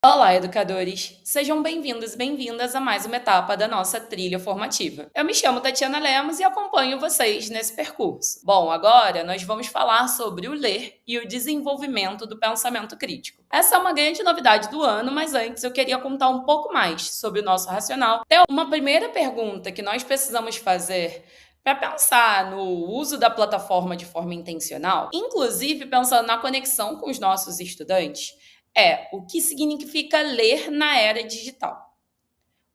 Olá, educadores! Sejam bem-vindos e bem-vindas a mais uma etapa da nossa trilha formativa. Eu me chamo Tatiana Lemos e acompanho vocês nesse percurso. Bom, agora nós vamos falar sobre o ler e o desenvolvimento do pensamento crítico. Essa é uma grande novidade do ano, mas antes eu queria contar um pouco mais sobre o nosso racional. Tem uma primeira pergunta que nós precisamos fazer para pensar no uso da plataforma de forma intencional, inclusive pensando na conexão com os nossos estudantes, é o que significa ler na era digital.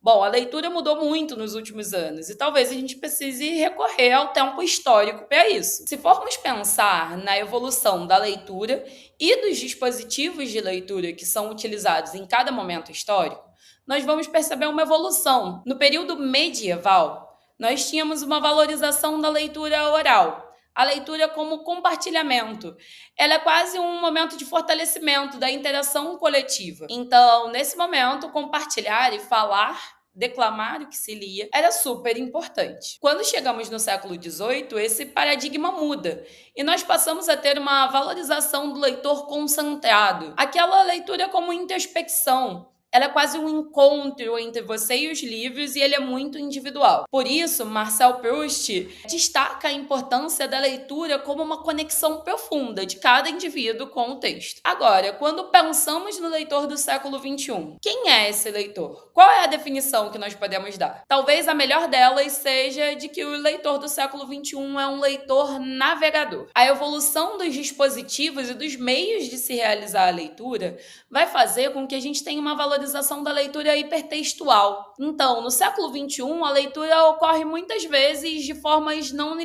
Bom, a leitura mudou muito nos últimos anos e talvez a gente precise recorrer ao tempo histórico para isso. Se formos pensar na evolução da leitura e dos dispositivos de leitura que são utilizados em cada momento histórico, nós vamos perceber uma evolução. No período medieval, nós tínhamos uma valorização da leitura oral, a leitura como compartilhamento. Ela é quase um momento de fortalecimento da interação coletiva. Então, nesse momento, compartilhar e falar, declamar o que se lia, era super importante. Quando chegamos no século XVIII, esse paradigma muda e nós passamos a ter uma valorização do leitor concentrado, aquela leitura como introspecção. Ela é quase um encontro entre você e os livros e ele é muito individual. Por isso, Marcel Proust destaca a importância da leitura como uma conexão profunda de cada indivíduo com o texto. Agora, quando pensamos no leitor do século XXI, quem é esse leitor? Qual é a definição que nós podemos dar? Talvez a melhor delas seja de que o leitor do século XXI é um leitor navegador. A evolução dos dispositivos e dos meios de se realizar a leitura vai fazer com que a gente tenha uma valorização da leitura hipertextual. Então, no século XXI, a leitura ocorre muitas vezes de formas não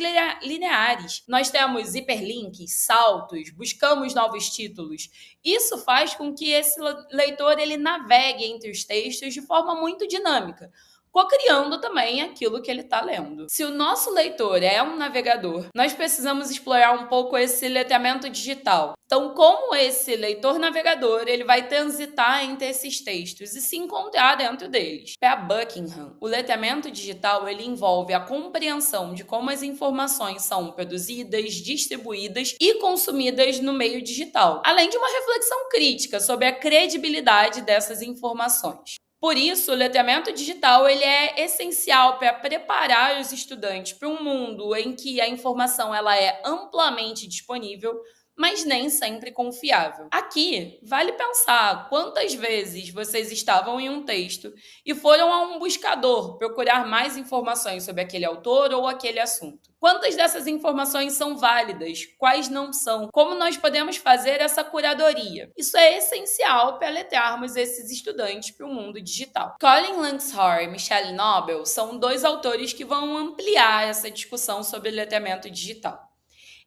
lineares. Nós temos hiperlinks, saltos, buscamos novos títulos. Isso faz com que esse leitor ele navegue entre os textos de forma muito dinâmica, cocriando também aquilo que ele está lendo. Se o nosso leitor é um navegador, nós precisamos explorar um pouco esse letramento digital. Então, como esse leitor navegador, ele vai transitar entre esses textos e se encontrar dentro deles. Para Buckingham, o letramento digital ele envolve a compreensão de como as informações são produzidas, distribuídas e consumidas no meio digital, além de uma reflexão crítica sobre a credibilidade dessas informações. Por isso, o letramento digital ele é essencial para preparar os estudantes para um mundo em que a informação ela é amplamente disponível, mas nem sempre confiável. Aqui, vale pensar quantas vezes vocês estavam em um texto e foram a um buscador procurar mais informações sobre aquele autor ou aquele assunto. Quantas dessas informações são válidas? Quais não são? Como nós podemos fazer essa curadoria? Isso é essencial para letrarmos esses estudantes para o mundo digital. Colin Lanzhor e Michelle Nobel são dois autores que vão ampliar essa discussão sobre letramento digital.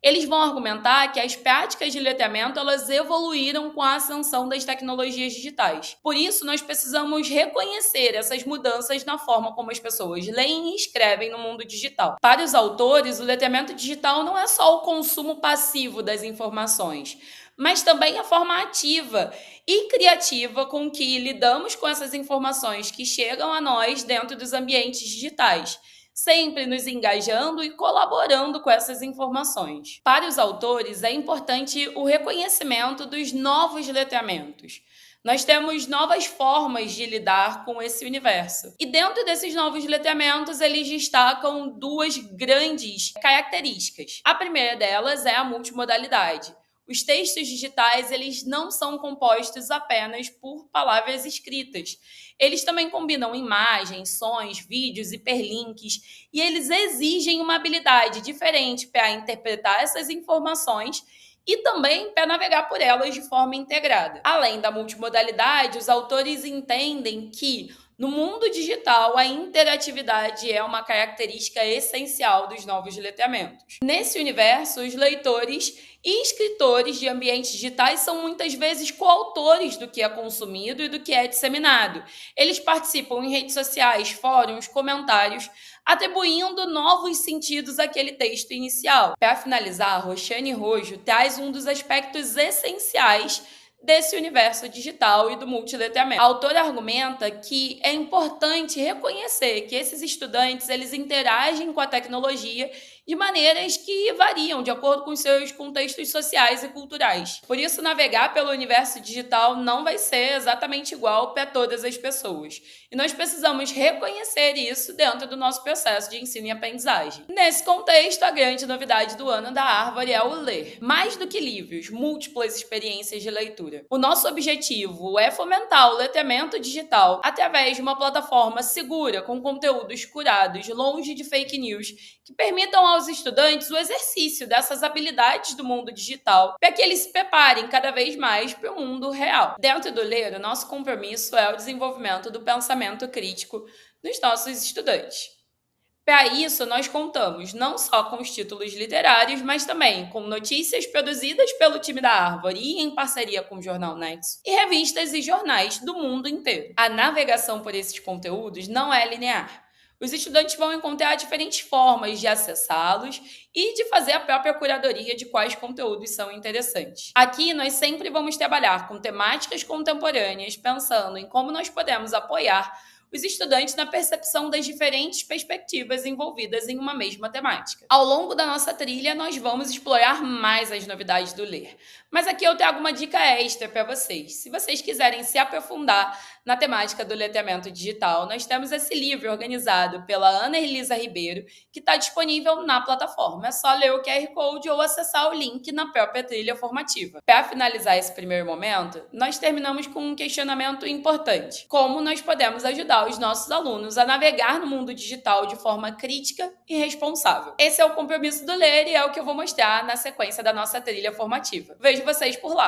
Eles vão argumentar que as práticas de letramento elas evoluíram com a ascensão das tecnologias digitais. Por isso, nós precisamos reconhecer essas mudanças na forma como as pessoas leem e escrevem no mundo digital. Para os autores, o letramento digital não é só o consumo passivo das informações, mas também a forma ativa e criativa com que lidamos com essas informações que chegam a nós dentro dos ambientes digitais, sempre nos engajando e colaborando com essas informações. Para os autores, é importante o reconhecimento dos novos letramentos. Nós temos novas formas de lidar com esse universo. E dentro desses novos letramentos, eles destacam duas grandes características. A primeira delas é a multimodalidade. Os textos digitais, eles não são compostos apenas por palavras escritas. Eles também combinam imagens, sons, vídeos, hiperlinks, e eles exigem uma habilidade diferente para interpretar essas informações e também para navegar por elas de forma integrada. Além da multimodalidade, os autores entendem que no mundo digital, a interatividade é uma característica essencial dos novos letramentos. Nesse universo, os leitores e escritores de ambientes digitais são muitas vezes coautores do que é consumido e do que é disseminado. Eles participam em redes sociais, fóruns, comentários, atribuindo novos sentidos àquele texto inicial. Para finalizar, Roxane Rojo traz um dos aspectos essenciais desse universo digital e do multiletramento. A autora argumenta que é importante reconhecer que esses estudantes eles interagem com a tecnologia de maneiras que variam de acordo com os seus contextos sociais e culturais. Por isso, navegar pelo universo digital não vai ser exatamente igual para todas as pessoas. E nós precisamos reconhecer isso dentro do nosso processo de ensino e aprendizagem. Nesse contexto, a grande novidade do ano da Árvore é o ler. Mais do que livros, múltiplas experiências de leitura. O nosso objetivo é fomentar o letramento digital através de uma plataforma segura, com conteúdos curados, longe de fake news, que permitam aos estudantes o exercício dessas habilidades do mundo digital, para que eles se preparem cada vez mais para o mundo real. Dentro do ler, o nosso compromisso é o desenvolvimento do pensamento crítico dos nossos estudantes. Para isso, nós contamos não só com os títulos literários, mas também com notícias produzidas pelo time da Árvore e em parceria com o Jornal Nexo, e revistas e jornais do mundo inteiro. A navegação por esses conteúdos não é linear. Os estudantes vão encontrar diferentes formas de acessá-los e de fazer a própria curadoria de quais conteúdos são interessantes. Aqui, nós sempre vamos trabalhar com temáticas contemporâneas, pensando em como nós podemos apoiar os estudantes na percepção das diferentes perspectivas envolvidas em uma mesma temática. Ao longo da nossa trilha, nós vamos explorar mais as novidades do ler. Mas aqui eu trago uma dica extra para vocês. Se vocês quiserem se aprofundar na temática do letramento digital, nós temos esse livro organizado pela Ana Elisa Ribeiro, que está disponível na plataforma. É só ler o QR Code ou acessar o link na própria trilha formativa. Para finalizar esse primeiro momento, nós terminamos com um questionamento importante. Como nós podemos ajudar os nossos alunos a navegar no mundo digital de forma crítica e responsável? Esse é o compromisso do Ler e é o que eu vou mostrar na sequência da nossa trilha formativa. Vejo vocês por lá!